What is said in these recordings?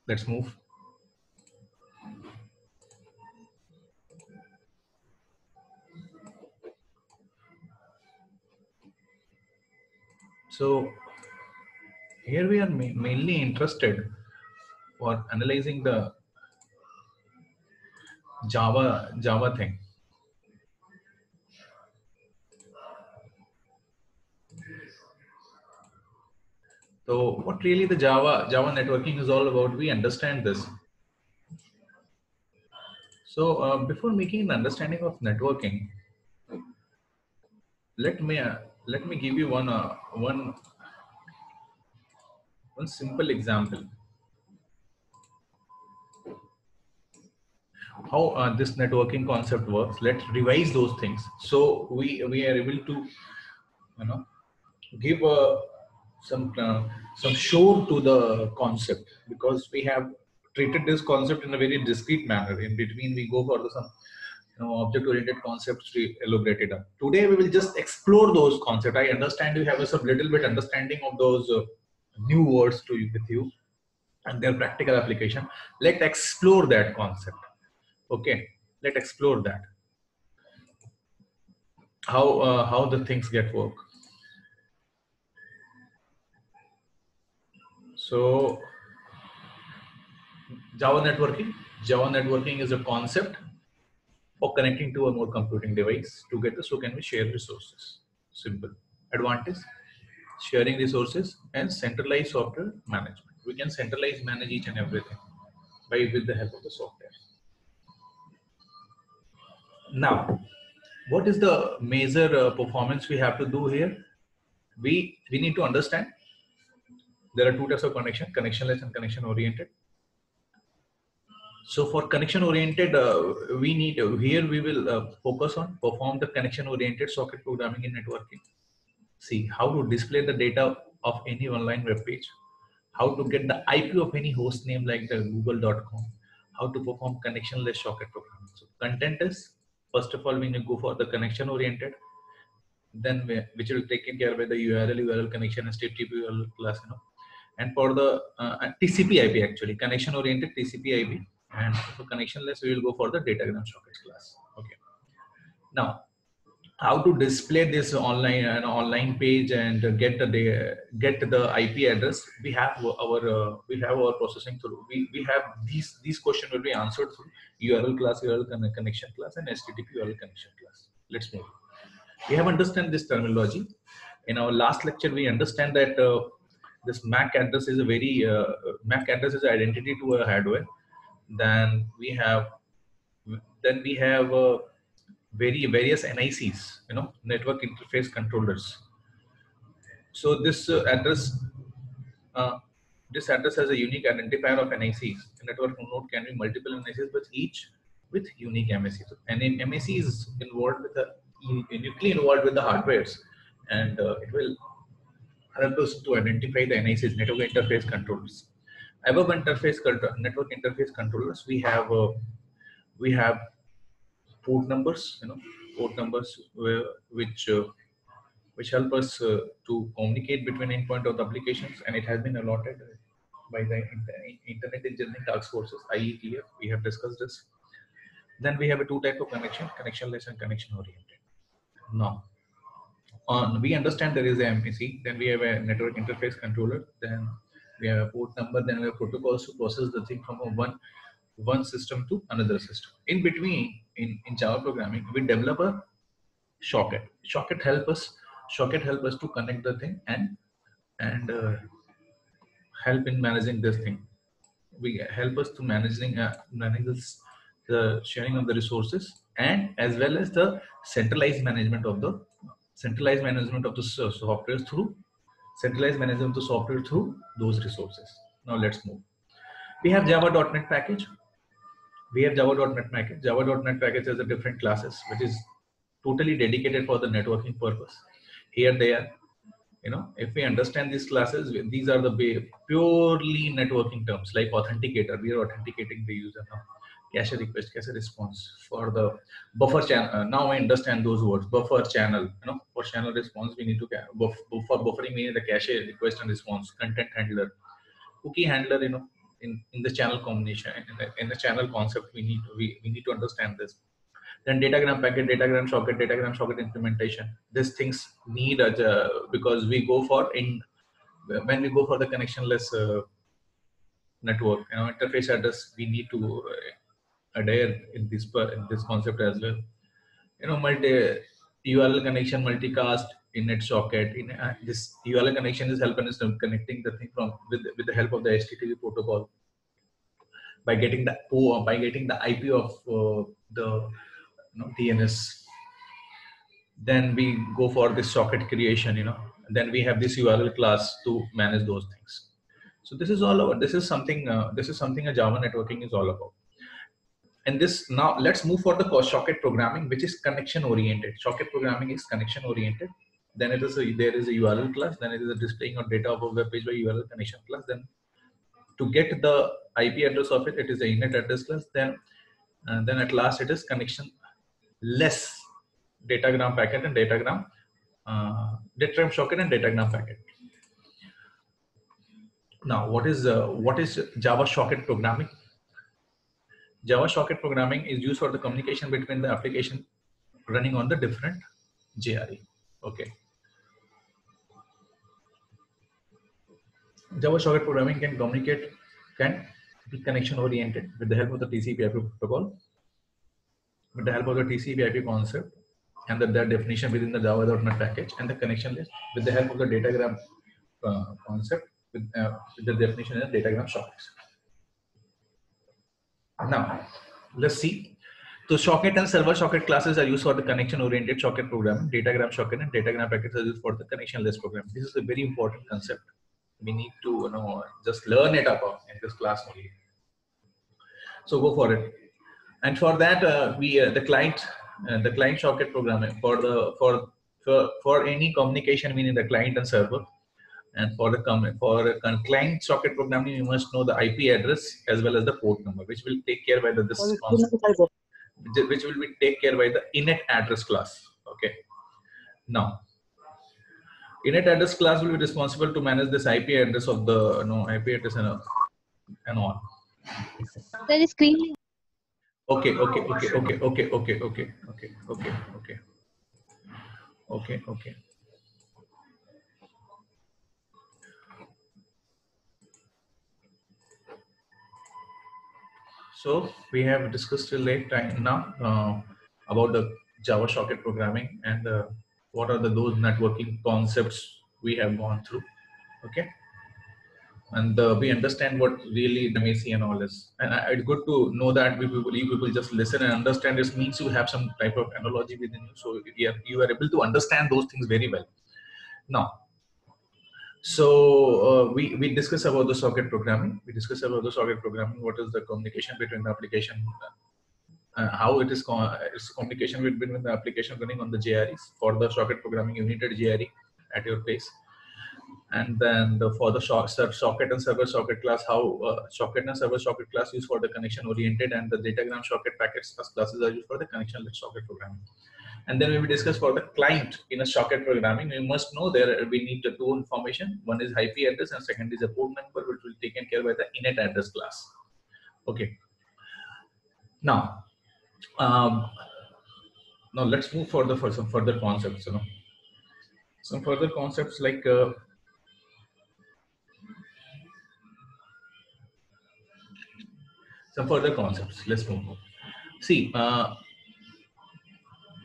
Let's move. So here we are mainly interested for analyzing the Java thing. So what really the Java networking is all about, we understand this. So before making an understanding of networking, let me give you one simple example how this networking concept works. Let's revise those things so we are able to give some show to the concept, because we have treated this concept in a very discrete manner. In between we go for some object oriented concepts we elaborated on. Today we will just explore those concepts. I understand you have a some little bit understanding of those new words to you with you and their practical application. Let's explore that concept. Okay, let's explore that, how the things get work. So Java networking is a concept for connecting to a more computing device together. So can we share resources? Simple. Advantage: sharing resources and centralized software management. We can centralize manage each and everything by with the help of the software. Now, what is the major performance we have to do here? We need to understand there are two types of connection: connectionless and connection oriented. So for connection oriented, we need here we will focus on perform the connection oriented socket programming in networking. See how to display the data of any online web page, how to get the IP of any host name like the google.com, how to perform connectionless socket programming. So content is, first of all, we need to go for the connection oriented, then which will take care by the URL connection and state TCP class, and for the TCP IP, actually connection oriented TCP IP, and for connectionless we will go for the datagram sockets class. Okay, now how to display this online online page and get the IP address. We have our processing through. We have these questions will be answered through URL class, connection class, and HTTP URL connection class. Let's move. We have understand this terminology. In our last lecture, we understand that this MAC address is a very MAC address is identity to a hardware. Then we have various NICs, network interface controllers. So uh, this address has a unique identifier of NICs. A network node can be multiple NICs, but each with unique MACs. And in MAC is involved with the uniquely involved with the hardwares, and it will help us to identify the NICs, network interface controllers. Above network interface controllers, we have port numbers, port numbers which help us to communicate between endpoint of the applications, and it has been allotted by the Internet Engineering Task Forces, IETF. We have discussed this. Then we have a two type of connection: connectionless and connection oriented. Now, we understand there is a MPC, then we have a network interface controller, then we have a port number, then we have protocols to process the thing from one system to another system. In between, in Java programming, we develop a socket. Socket help us to connect the thing and help in managing this thing. We help us to manage this, the sharing of the resources, and as well as the centralized management of the software through centralized management of the software through those resources. Now let's move. We have Java.NET package. Java.NET package has a different classes which is totally dedicated for the networking purpose. Here they are. If we understand these classes, these are the purely networking terms like authenticator. We are authenticating the user now. Cache request, cache response for the buffer channel. Now I understand those words. Buffer channel. For channel response, we need to for buffering we need the cache request and response. Content handler, cookie handler. in the channel combination, in the channel concept, we need to understand this. Then datagram packet, datagram socket implementation. These things need because we go for when we go for the connectionless network, interface address, we need to adhere in this concept as well. Multi URL connection, multicast in net socket. This URL connection is helping us to connecting the thing with the help of the HTTP protocol by getting the IP of the DNS. Then we go for this socket creation. Then we have this URL class to manage those things. So this is all about. This is something a Java networking is all about. And this, now let's move for the socket programming, which is connection oriented. Socket programming is connection oriented. Then there is a URL class. Then it is a displaying of data of a web page by URL connection class. Then to get the IP address of it, it is a init address class. Then at last it is connection less datagram packet and datagram socket and datagram packet. Now, what is Java socket programming? Java socket programming is used for the communication between the application running on the different JRE. Okay. Java socket programming can be connection oriented with the help of the TCP/IP protocol, with the help of the TCP/IP concept and the definition within the Java.NET package, and the connection list with the help of the datagram concept with the definition of datagram sockets. Now, let's see. So socket and server socket classes are used for the connection-oriented socket programming. Datagram socket and datagram packets are used for the connection-less programming. This is a very important concept. We need to just learn it about in this class only. So go for it. And for that, the client socket programming for any communication between the client and server. And for client socket programming, you must know the IP address as well as the port number, which will take care by which will be take care by the init address class. Okay. Now, init address class will be responsible to manage this IP address of the IP address and all. There is screen. Okay. So we have discussed till late time now about the Java socket programming and what are those networking concepts we have gone through. Okay, and we understand what really the MAC and all is. And it's good to know that you people just listen and understand. This means you have some type of analogy within you, so you are able to understand those things very well. Now, so we discuss about the socket programming. What is the communication between the application, how it is communication between the application running on the JREs. For the socket programming, you need a JRE at your place. And then for the socket and server socket class, how socket and server socket class used for the connection oriented, and the datagram socket packets classes are used for the connection-less socket programming. And then we will discuss for the client in a socket programming. We must know we need the two information. One is IP address and second is a port number, which will be taken care by the init address class. Okay. Now, now let's move further for some further concepts. Some further concepts like Let's move. See.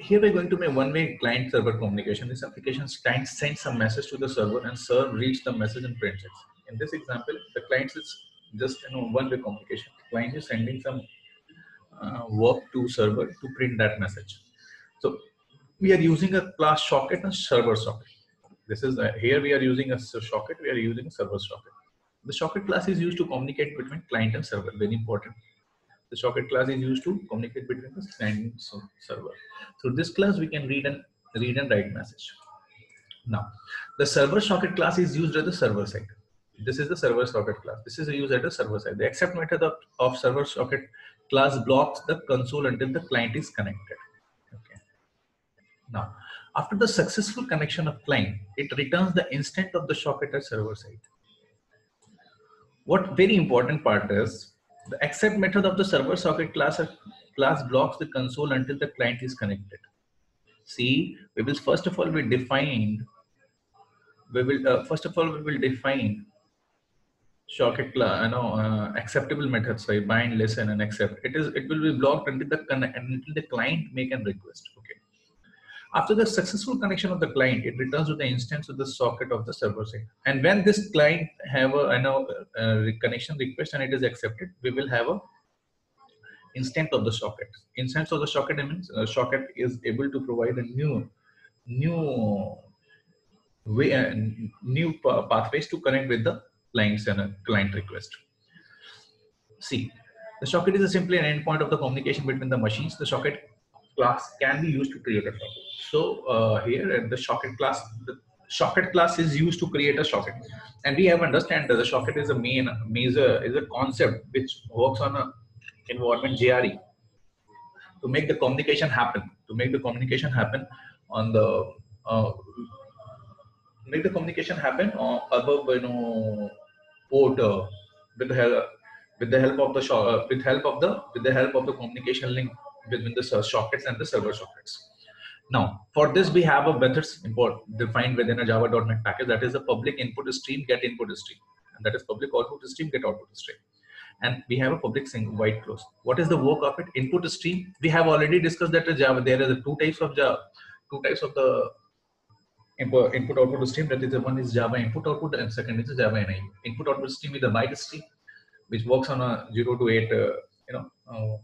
Here we're going to make one-way client-server communication. This application client sends some message to the server, and server reads the message and prints it. In this example, the client is just one-way communication. The client is sending some work to server to print that message. So we are using a class socket and server socket. This is here we are using a socket. We are using a server socket. The socket class is used to communicate between client and server. Very important. The socket class is used to communicate between the client and server. So this class we can read and write message. Now, the server socket class is used at the server side. This is the server socket class. This is used at the server side. The accept method of server socket class blocks the console until the client is connected. Okay. Now, after the successful connection of client, it returns the instant of the socket at server side. What very important part is the accept method of the server socket class blocks the console until the client is connected. See, we will first of all we defined. We will first of all we will define socket class. Acceptable methods like bind, listen, and accept. It will be blocked until the client make a request. Okay. After the successful connection of the client, it returns to the instance of the socket of the server side. And when this client have a connection request and it is accepted, we will have a instance of the socket. Instance of the socket means socket is able to provide a new way new pathways to connect with the clients and a client request. See, the socket is simply an endpoint of the communication between the machines. The socket class can be used to create a socket. So here at the socket class is used to create a socket, and we have understand that the socket is a is a concept which works on a environment JRE to make the communication happen. To make the communication happen on the make the communication happen above port with the help with the help of the with the help of the communication link between the sockets and the server sockets. Now, for this we have a methods defined within a java.NET package, that is the public input stream get input stream, and that is public output stream get output stream. And we have a public single white close. What is the work of it? Input stream. We have already discussed that Java. There are two types of the input output stream. That is, the one is Java input output, and second is Java NI. Input output stream is the byte stream, which works on a 0 to 8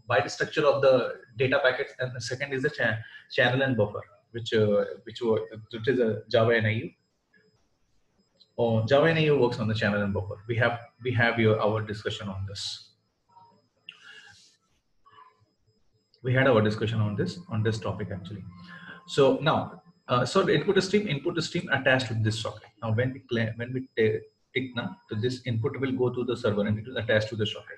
byte structure of the data packets, and the second is the channel and buffer, which is a Java NIU. Java NIU works on the channel and buffer. We have our discussion on this. We had our discussion on this topic actually. So now, so the input stream attached with this socket. Now when we tick now, so this input will go to the server and it will attach to the socket.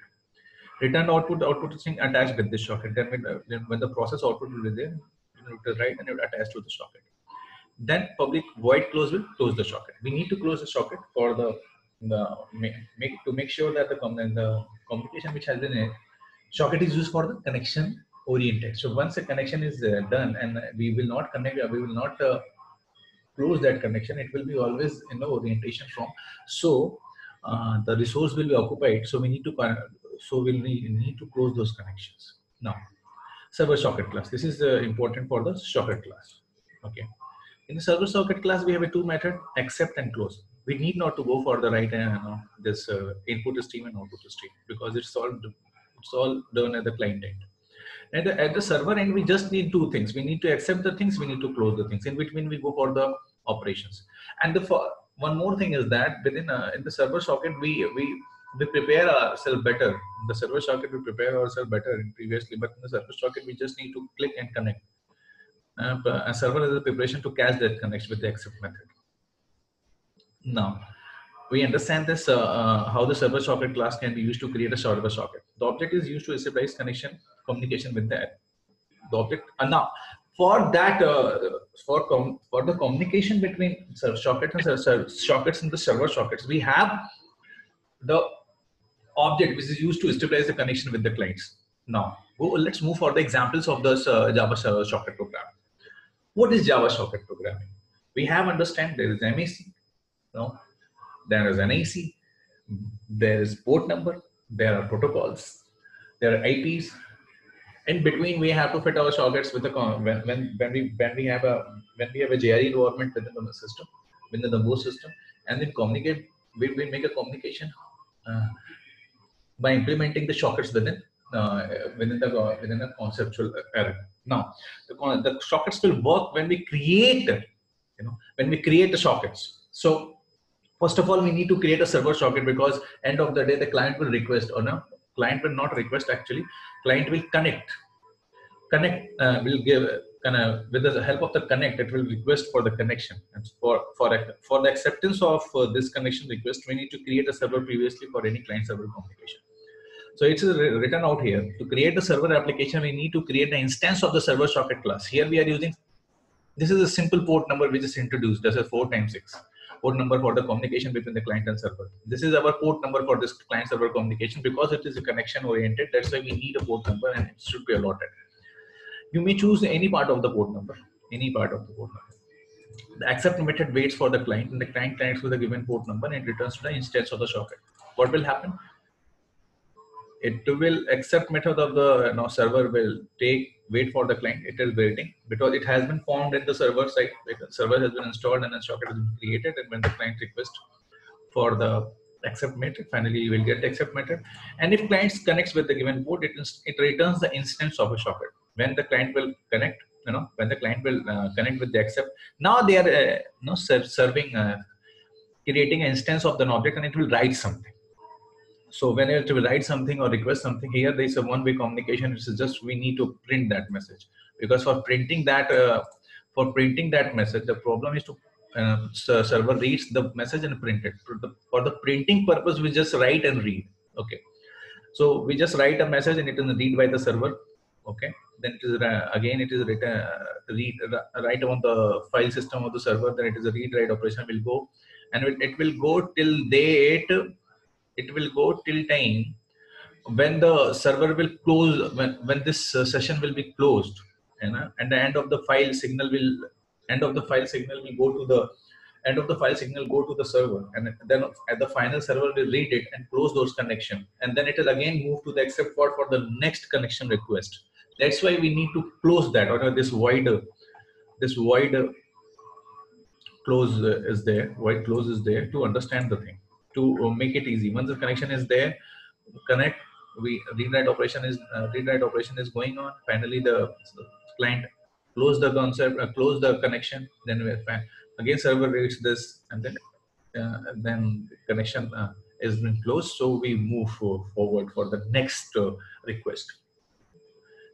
Return output string attached with this socket. Then when the process output will be there, it will write and it will attach to the socket. Then public void close will close the socket. We need to close the socket for to make sure that the communication which has been a socket is used for the connection oriented. So once the connection is done and we will not connect, we will not close that connection. It will be always orientation from. So the resource will be occupied. So we need to close those connections. Now, server socket class. This is important for the socket class. Okay. In the server socket class, we have a two method: accept and close. We need not to go for the right this input stream and output stream, because it's all done at the client end. And at the server end, we just need two things. We need to accept the things. We need to close the things. In between, we go for the operations. And one more thing is that within in the server socket, we prepare ourselves better. In the server socket, we prepare ourselves better previously, but in the server socket, we just need to click and connect. A server is a preparation to catch that connection with the accept method. Now, we understand this how the server socket class can be used to create a server socket. The object is used to establish communication with the object. And now, for that, for the communication between sockets and sockets and the server sockets, we have the object which is used to establish the connection with the clients. Now, let's move for the examples of this Java socket program. What is Java socket programming? We have understand there is MAC, there is NIC, there is port number, there are protocols, there are IPs. In between, we have to fit our sockets with the when we have a JRE environment within the system, within the both system, and then communicate. We make a communication by implementing the sockets within the conceptual area. Now, the sockets will work when we create, the sockets. So, first of all, we need to create a server socket, because end of the day, the client will request, or no, client will not request actually. Client will connect will give with the help of the connect, it will request for the connection. And for the acceptance of this connection request, we need to create a server previously for any client server communication. So it's written out here. To create the server application, we need to create an instance of the server socket class. Here we are using, this is a simple port number which is introduced as a 4 times 6. port number for the communication between the client and server. This is our port number for this client server communication. Because it is a connection oriented, that's why we need a port number, and it should be allotted. You may choose any part of the port number, any part of the port number. The accept method waits for the client, and the client connects with the given port number and returns to the instance of the socket. What will happen? It will accept method of the server will wait for the client. It is waiting because it has been formed in the server side. The server has been installed and the socket has been created, and when the client requests for the accept method, finally you will get the accept method. And if client connects with the given port, it returns the instance of a socket. When the client will connect, when the client will connect with the accept, now they are serving creating an instance of the object, and it will write something. So when it will write something or request something, here there is a one-way communication. It's just we need to print that message, because for printing that message, the problem is to server reads the message and print it. For the printing purpose, we just write and read. Okay, so we just write a message and it is read by the server. Okay, then it is again it is written write on the file system of the server. Then it is a read write operation will go, and it will go till date. It will go till time when the server will close, when this session will be closed, and the end of the file signal will go to the server, and then at the final server will read it and close those connection, and then it will again move to the accept port for the next connection request. That's why we need to close that, or this void close is there. Void close is there to understand the thing, to make it easy. Once the connection is there, connect. Read write operation is going on. Finally, the client close the close the connection. Then again server reads this, and then connection is been closed. So we move forward for the next request.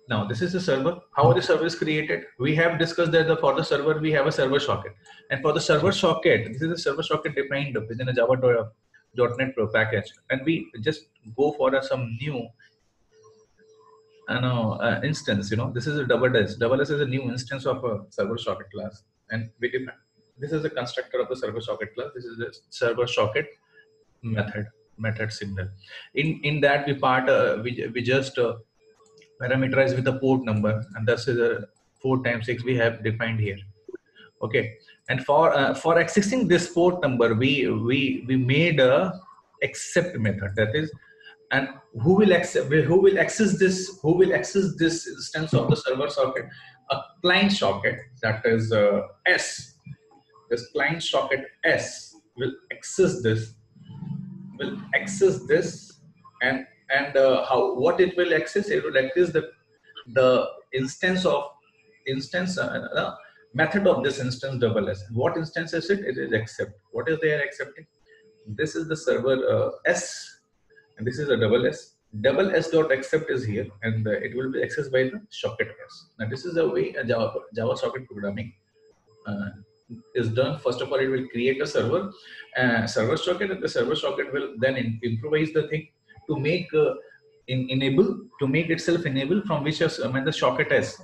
Now this is the server. How the server is created? We have discussed that for the server we have a server socket, and for the server socket, this is a server socket defined within a Java.NET package, and we just go for some new instance. This is a double S. Double S is a new instance of a server socket class, and we define this is a constructor of the server socket class. This is the server socket method signal. In that we just parameterize with the port number, and this is a 4 times 6 we have defined here. Okay, and for accessing this port number, we made a accept method. That is, and who will access this instance of the server socket? A client socket, that is S. This client socket S will access this. And what it will access? It will access the method of this instance double S. What instance is it? It is accept. What is they are accepting? This is the server S, and this is a double S. Double S dot accept is here, and it will be accessed by the socket S. Now this is the way Java socket programming is done. First of all, it will create a server socket, and the server socket will then improvise the thing to make itself enable, from which when the socket S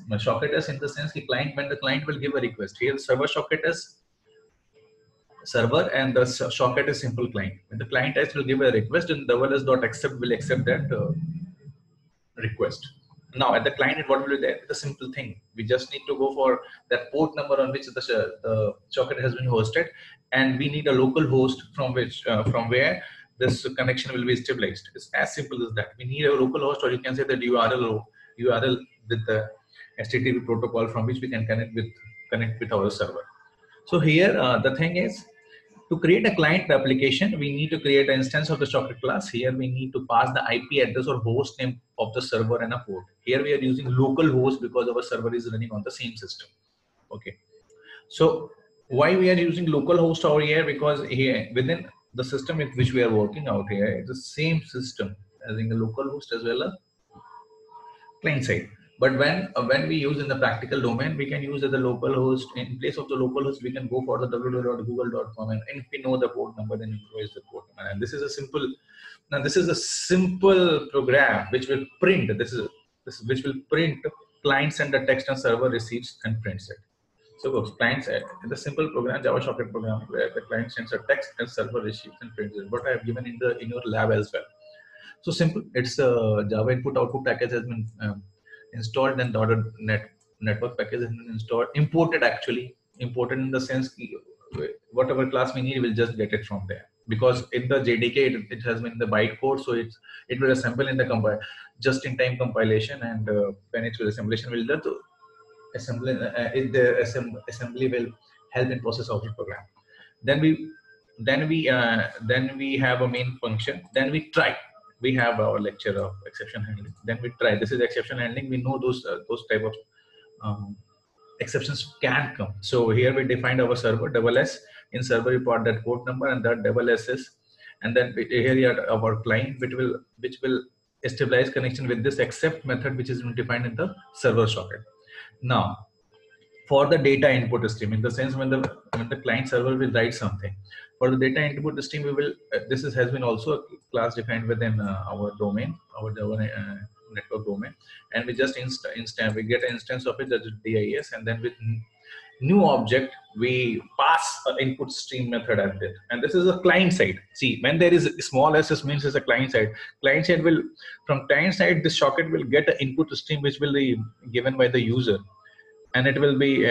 in the sense the client, when the client will give a request. Here server socket is server and the socket is simple client. When the client S will give a request, and double S dot accept will accept that request. Now at the client, what will be there? The simple thing. We just need to go for that port number on which the socket has been hosted, and we need a local host from where this connection will be stabilized. It's as simple as that. We need a local host, or you can say that URL with the HTTP protocol from which we can connect with our server. So here the thing is, to create a client application, we need to create an instance of the socket class. Here we need to pass the IP address or host name of the server and a port. Here we are using local host because our server is running on the same system. Okay. So why we are using local host over here? Because here within the system with which we are working out here, it's the same system as in the local host as well as client side. But when we use in the practical domain, we can use the local host. In place of the local host, we can go for the www.google.com, and if we know the port number, then improvise the port number. And this is a simple program which will print. Which will print client send the text and server receives and prints it. Suppose client side, the simple program, Java socket program, where the client sends a text and server receives and prints it. What I have given in your lab as well. So simple. It's a Java input output package has been installed, and the ordered network package has been installed, imported actually, imported in the sense whatever class we need, we'll just get it from there. Because in the JDK it has been the bytecode, so it will assemble in the just in time compilation, and when it will assemblation will do the assembly assembly will help in process of the program. Then we have a main function. Then we try. We have our lecture of exception handling. Then we try. This is exception handling. We know those type of exceptions can come. So here we defined our server double S. In server we put that port number and that double S is, and then here you are our client which will stabilize connection with this except method which is defined in the server socket. Now, for the data input stream, in the sense when the client server will write something, for the data input stream we will this has been also a class defined within our domain, our Java network domain, and we just we get an instance of it, that is DIS, and then with new object we pass an input stream method at it, and this is a client side. See, when there is small s, this means it's a client side. Client side will, from client side, this socket will get an input stream which will be given by the user, and it will be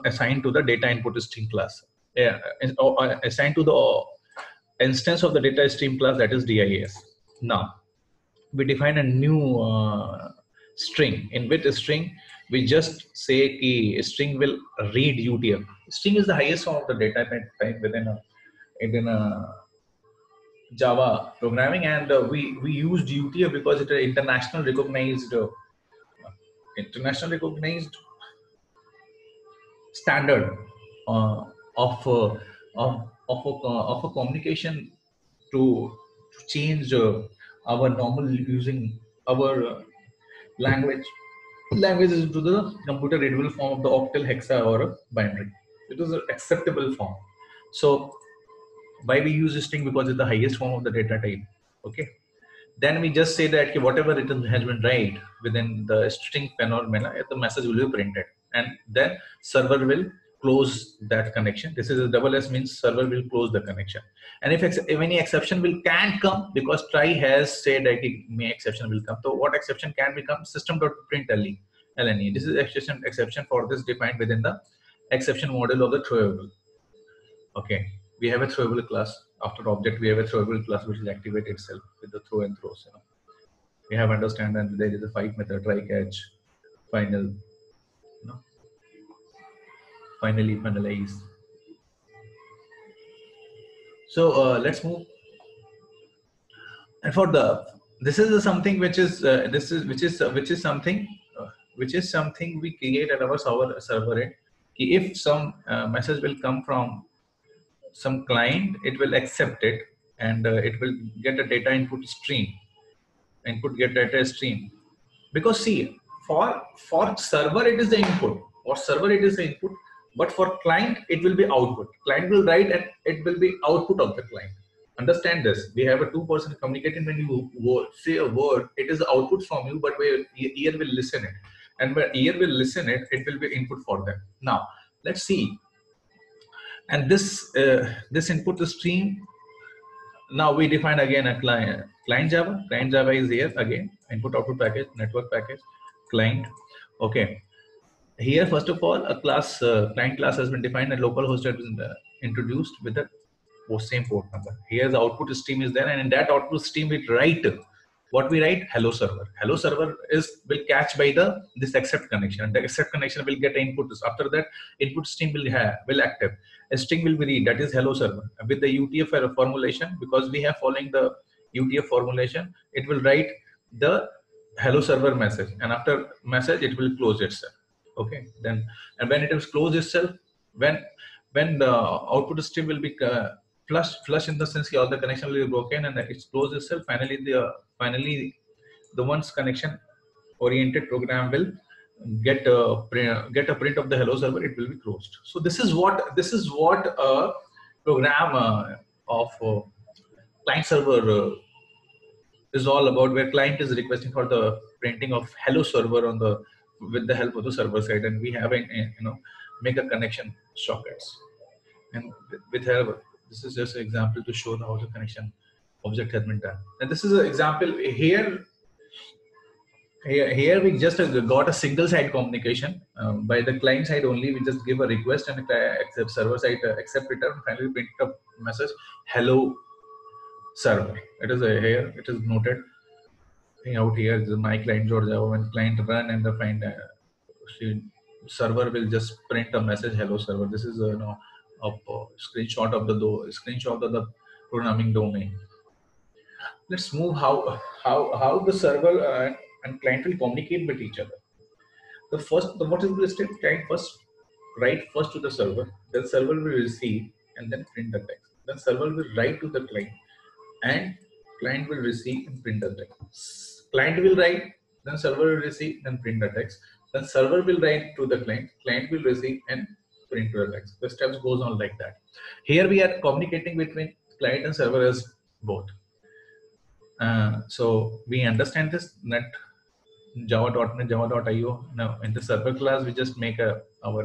assigned to the data input stream class, assigned to the instance of the data stream class, that is DIS. Now we define a new string, in which string we just say a string will read UTF. String is the highest form of the data type within a Java programming, and we used UTF because it is international recognized standard of a communication to change our normal using our languages into the computer readable form of the octal, hexa, or a binary. It is an acceptable form. So why we use string? Because it's the highest form of the data type. Okay. Then we just say that whatever it has been write within the string phenomena, the message will be printed, and then server will close that connection. This is a double S, means server will close the connection. And if any exception can come, because try has said that may exception will come. So what exception can become? System.println. This is exception for this defined within the exception model of the throwable. Okay, we have a throwable class. After object, we have a throwable class which will activate itself with the throw and throws. We have understand that there is a 5 method: try, catch, final, finally, finalize. So let's move. And for this is something which is something we create at our server end. If some message will come from some client, it will accept it, and it will get a data input stream. Get data stream, because see, for server it is the input, but for client it will be output. Client will write and it will be output of the client. Understand this. We have a two-person communicating. When you say a word, it is the output from you, but where ear will listen it, and where ear will listen it, it will be input for them. Now let's see. And this input stream, now we define again a client Java. Client Java is here again, input output package, network package, client. Okay, here first of all a class, client class has been defined, and local host has been introduced with the same port number. Here the output stream is there, and in that output stream we write what we write: hello server. Hello server will catch by this accept connection, and the accept connection will get input. After that, input stream will active. A string will be read, that is hello server, with the UTF formulation. Because we have following the UTF formulation, it will write the hello server message, and after message it will close itself. Okay, then, and when it is closed itself, when the output stream will be flush in the sense all the connection will be broken and it's closed itself, finally the one's connection oriented program will get a print of the hello server. It will be closed. So this is what a program of client server is all about, where client is requesting for the printing of hello server on the with the help of the server side, and we have make a connection sockets. And with help, this is just an example to show how the connection object has been done. And this is an example here. Here we just got a single side communication by the client side only. We just give a request and accept server side accept return. Finally, print a message hello server. It is here. It is noted. Out here is my client Java. When client run and the find server will just print a message hello server. This is a screenshot of the programming domain. Let's move how the server and client will communicate with each other. What is the step? Client first write first to the server, then server will receive and then print the text. Then server will write to the client and client will receive and print the text. Client will write, then server will receive and print the text. Then server will write to the client will receive and print the text. The steps goes on like that. Here we are communicating between client and server as both. So we understand this net java.net java.io. Now in the server class we just make our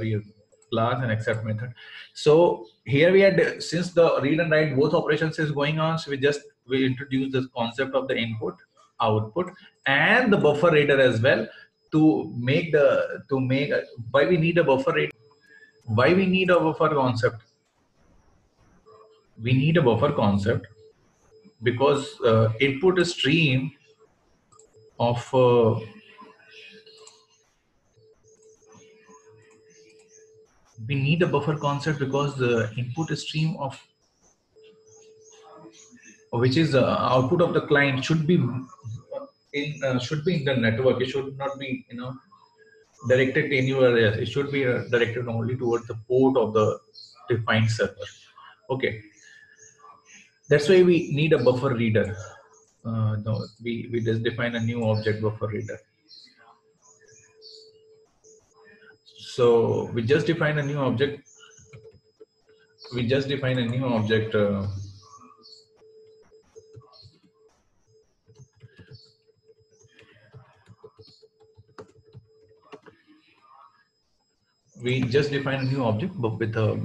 class and accept method. So here we had, since the read and write both operations is going on, so we introduce this concept of the input, output, and the buffer reader as well to make why we need a buffer reader. Why we need a buffer concept? We need a buffer concept because input stream of we need a buffer concept because the input stream of which is the output of the client should be in the network. It should not be directed anywhere else. It should be directed only towards the port of the defined server. Okay, that's why we need a buffer reader. No, we just define a new object, buffer reader. So we just define a new object. We just define a new object with a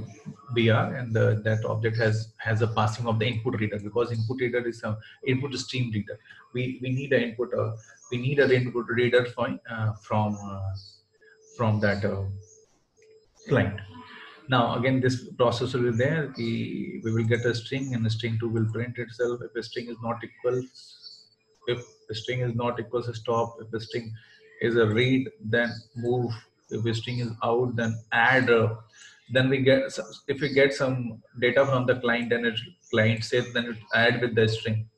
BR, and that object has a passing of the input reader, because input reader is a input stream reader. We need an input. We need an input reader from that client. Now again, this process will be there. We will get a string, and the string 2 will print itself. If a string is not equal, stop. If the string is a read, then move. If the string is out, then add. Then we get, if we get some data from the client, and client says, then it add with the string.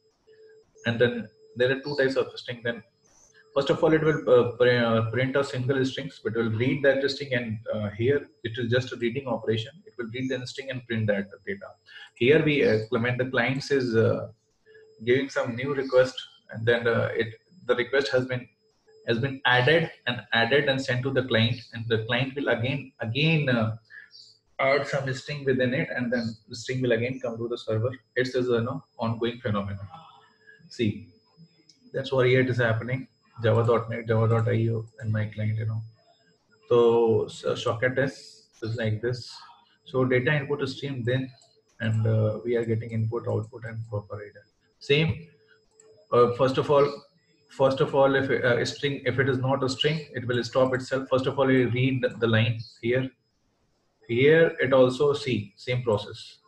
And then there are two types of string. Then first of all, it will print a single string, but it will read that string, and here it is just a reading operation. It will read the string and print that data. Here we implement the client is giving some new request, and then the request has been added and sent to the client, and the client will again add some string within it, and then the string will again come to the server. It's an ongoing phenomenon. See, that's what here it is happening. Java.net, java.io, and my client, So socket is like this. So data input stream then, and we are getting input, output, and buffer reader. Same. First of all, if a string, if it is not a string, it will stop itself. First of all, you read the line here. Here it also same process.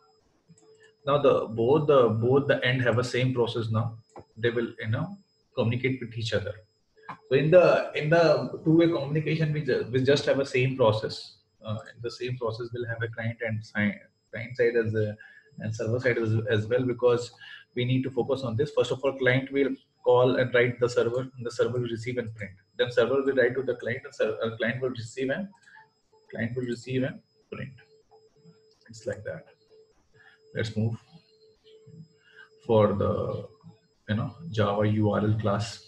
Now both the end have a same process. Now they will communicate with each other. So in the two-way communication, we just have a same process. The same process will have a client side and server side as well, because we need to focus on this. First of all, client will call and write the server, and the server will receive and print. Then server will write to the client, and client will receive and print. It's like that. Let's move for the Java URL class.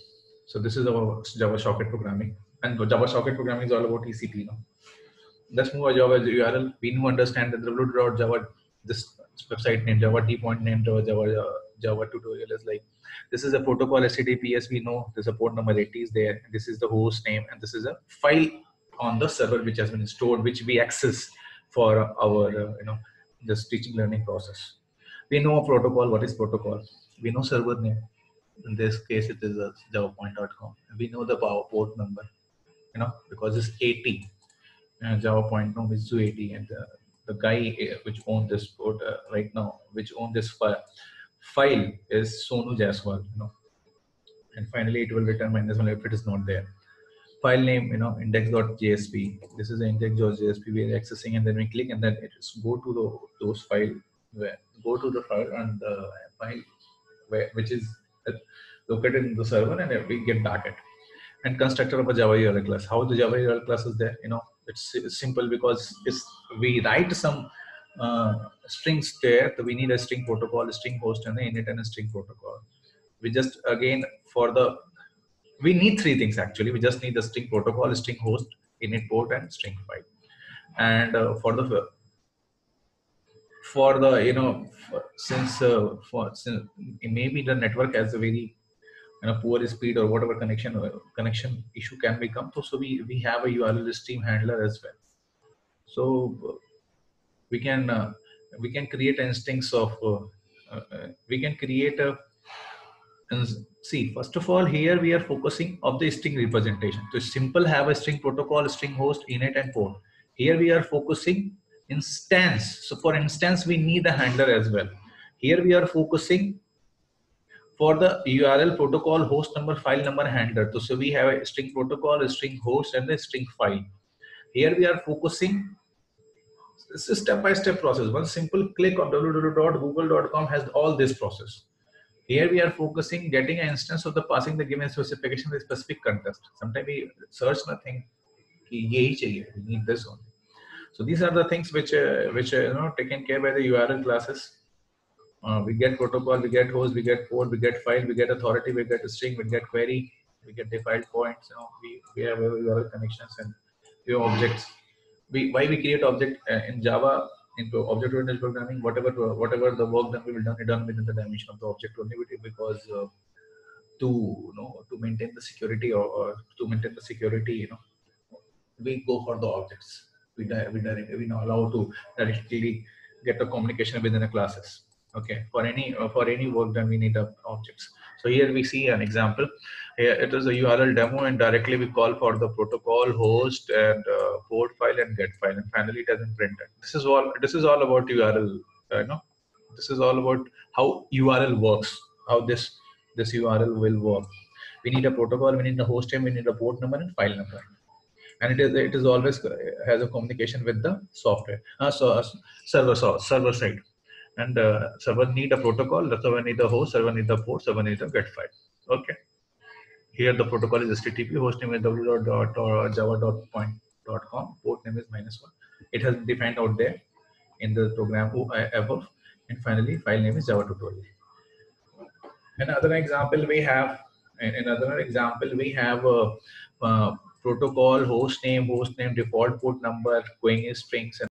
So this is our Java socket programming, and Java socket programming is all about TCP. Let's move our Java URL. We need to understand that www.java, this website name, Java T point name, Java Java tutorial is like, this is a protocol HTTPS. We know there's a port number 80 is there. This is the host name, and this is a file on the server which has been stored, which we access for our this teaching learning process. We know a protocol. What is protocol? We know server name. In this case, it is a javapoint.com. We know the port number, because it's 80. Java point now is 280, and the guy which owns this port right now, which owns this file is Sonu Jaiswal, and finally it will return -1 if it is not there. File name, index.jsp. This is the index.jsp we are accessing, and then we click, and then it is go to those file go to the file and the file which is located in the server, and we get back it. And constructor of a Java URL class. How the Java URL class is there? It's simple, because we write some strings there. So we need a string protocol, a string host, and an init, and a string protocol. We just again we need three things actually. We just need the string protocol, a string host, init port, and string file. And since maybe the network has a very poor speed or whatever connection issue can become, so we have a URL stream handler as well. So we can create an instance of we can create a see, first of all, here we are focusing of the string representation. So simple, have a string protocol, string host, init, and port. Here we are focusing instance. So for instance, we need a handler as well. Here we are focusing for the URL protocol, host number, file number, handler. So we have a string protocol, a string host, and a string file. Here we are focusing. This is step-by-step process. One simple click of www.google.com has all this process. Here we are focusing getting an instance of the passing the given specification with specific context. Sometimes we search nothing. We need this only. So these are the things which taken care by the URL classes. We get protocol, we get host, we get port, we get file, we get authority, we get a string, we get query, we get defined points. We have URL connections, and we have objects. Why we create object in Java into object-oriented programming? Whatever the work that we will done within the dimension of the object only, because to maintain the security or to maintain the security, we go for the objects. We now allow to directly get the communication within the classes. Okay, for any work done, we need objects. So here we see an example. Here it is a URL demo, and directly we call for the protocol, host, and port file, and get file, and finally it has been printed. This is all about URL. This is all about how URL works. How this URL will work. We need a protocol, we need a host name, we need a port number and file number. And it is always has a communication with the software, server side. And server need a protocol, the server need the host, server need the port, server need the get file. Okay. Here the protocol is HTTP, host name is www.java.point.com, port name is -1. It has been defined out there in the program above. And finally, file name is Java tutorial. Another example we have a protocol, host name, default port number, going strings, and